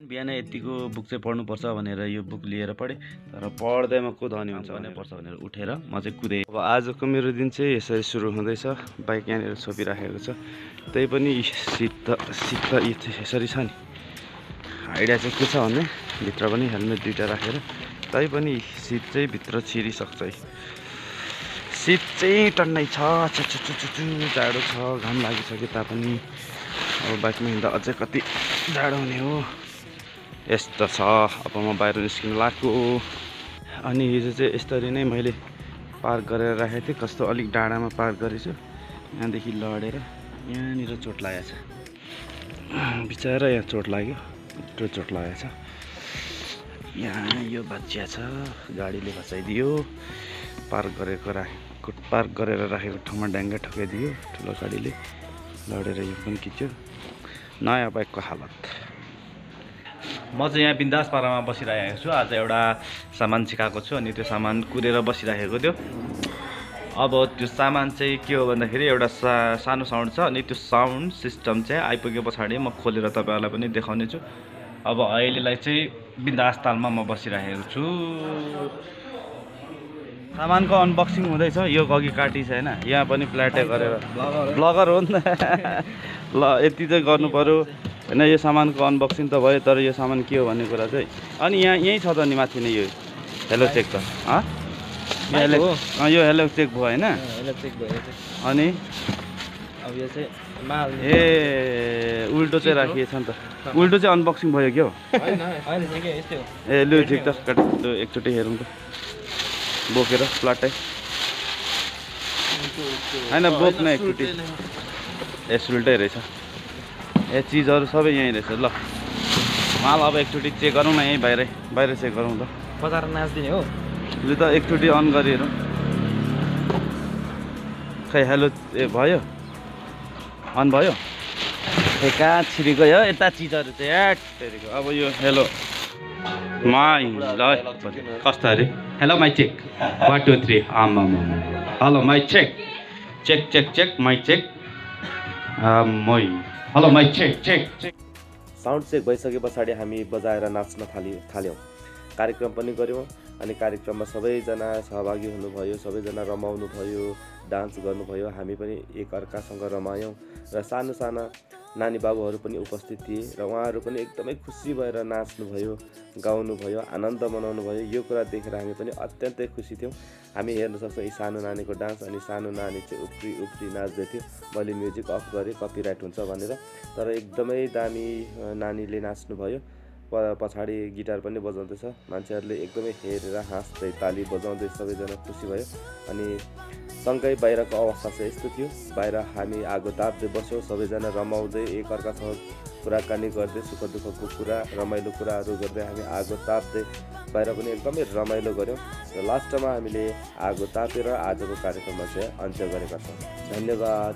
बिहान यतिको बुक चाहिँ पढ्नुपर्छ भनेर यो बुक लिएर पढेँ, तर पढ्दैमा को धनी हुन्छ भने पर्छ भनेर उठेर म चाहिँ कुदेँ। अब आजको मेरो दिन चाहिँ यसरी सुरु हुँदैछ। बाइक यहाँनिर छोपिराखेको छ, त्यही पनि सिट त यसरी छ नि। आइडिया चाहिँ के छ भने भित्र पनि हेलमेट दुइटा राखेर, तै पनि सिट चाहिँ भित्र छिरिसक्छ है। सिट चाहिँ टन्नै छ, जाडो छ, घाम लागिसक्यो तापनि अब बाइकमा हिँड्दा अझै कति जाडो हुने हो। यस्तो छ। अब म बाहिर निस्किन लाग्छु। अनि हिजो चाहिँ यसरी नै मैले पार्क गरेर राखेको थिएँ। कस्तो अलिक डाँडामा पार्क गरेछु। यहाँदेखि लडेर यहाँनिर चोट लागेको छ। बिचरा यहाँ चोट लाग्यो, यत्रो चोट लागेको छ। यहाँ यो भाँचिया छ, गाडीले भचाइदियो। पार्क गरेर राखेको ठाउँमा ड्याङ्गा ठोकाइदियो ठुलो गाडीले, लडेर यो पनि खिच्यो। नयाँ बाइकको हालत। म चाहिँ यहाँ बिन्दास पारामा बसिरहेको छु। आज एउटा सामान सिकाएको छु, अनि त्यो सामान कुरेर बसिरहेको थियो। अब त्यो सामान चाहिँ के हो भन्दाखेरि एउटा सानो साउन्ड छ, अनि त्यो साउन्ड सिस्टम चाहिँ आइपुगे पछाडि म खोलेर तपाईँहरूलाई पनि देखाउने छु। अब अहिलेलाई चाहिँ बिन्दास तालमा म बसिरहेको छु। सामानको अनबक्सिङ हुँदैछ। यो अघि काटी छ होइन, यहाँ पनि प्ल्याटे गरेर ब्लगर हो नि त। ल यति चाहिँ गर्नु पऱ्यो होइन। यो सामानको अनबक्सिङ त भयो, तर यो सामान के हो भन्ने कुरा चाहिँ अनि यहीँ छ त नि माथि नै यो हेलो चेक त यो हेलो चेक भयो होइन। अनि अब यो चाहिँ माल ए उल्टो चाहिँ राखिएछ नि त। उल्टो चाहिँ अनबक्सिङ भयो क्या हो। ए लु ठिक त, लु एकचोटि हेरौँ त बोकेर प्लाटै होइन, बोक्न एकचोटि। ए उल्टै रहेछ। ए चिजहरू सबै यहीँ रहेछ। ल माल अब एकचोटि चेक गरौँ न, यहीँ बाहिर चेक गरौँ त। बजार नाच्दिने हो। लु त एकचोटि अन गरिहेरौँ। खै हेलो ए भयो, अन भयो। ए कहाँ छिरी गयो यता चिजहरू चाहिँ एटेरीको। अब यो हेलो माइ ल कस्तो अरे हेलो माइ चेक 1 2 3 आमा hello mic check check check check mic check मै hello mic check check check. Sound check भइसके पछाडि हामी बजाएर नाच्न थाल्यौँ। कार्यक्रम पनि गऱ्यौँ, अनि कार्यक्रममा सबैजना सहभागी हुनुभयो, सबैजना रमाउनु भयो, डान्स गर्नुभयो। हामी पनि एकअर्कासँग रमायौँ र सानो साना नानी बाबुहरू पनि उपस्थित थिए र उहाँहरू पनि एकदमै खुसी भएर नाच्नुभयो, गाउनुभयो, आनन्द मनाउनु भयो। यो कुरा देखेर हामी पनि अत्यन्तै खुसी थियौँ। हामी हेर्न सक्छौँ यी सानो नानीको डान्स, अनि सानो नानी चाहिँ उफ्री नाच्दै थियो। मैले म्युजिक अफ गरेँ कपिराइट हुन्छ भनेर, तर एकदमै दामी नानीले नाच्नुभयो। पछाडि गिटार पनि बजाउँदैछ। मान्छेहरूले एकदमै हेरेर हाँस्दै ताली बजाउँदै सबैजना खुसी भयो। अनि सँगै बाहिरको अवस्था चाहिँ यस्तो थियो। बाहिर हामी आगो ताप्दै बस्यौँ, सबैजना रमाउँदै एकअर्कासँग कुराकानी गर्दै सुख दुःखको कुरा, रमाइलो कुराहरू गर्दै हामी आगो ताप्दै बाहिर पनि एकदमै रमाइलो गऱ्यौँ। र लास्टमा हामीले आगो तापेर आजको कार्यक्रममा चाहिँ अन्त्य गरेका छौँ। धन्यवाद।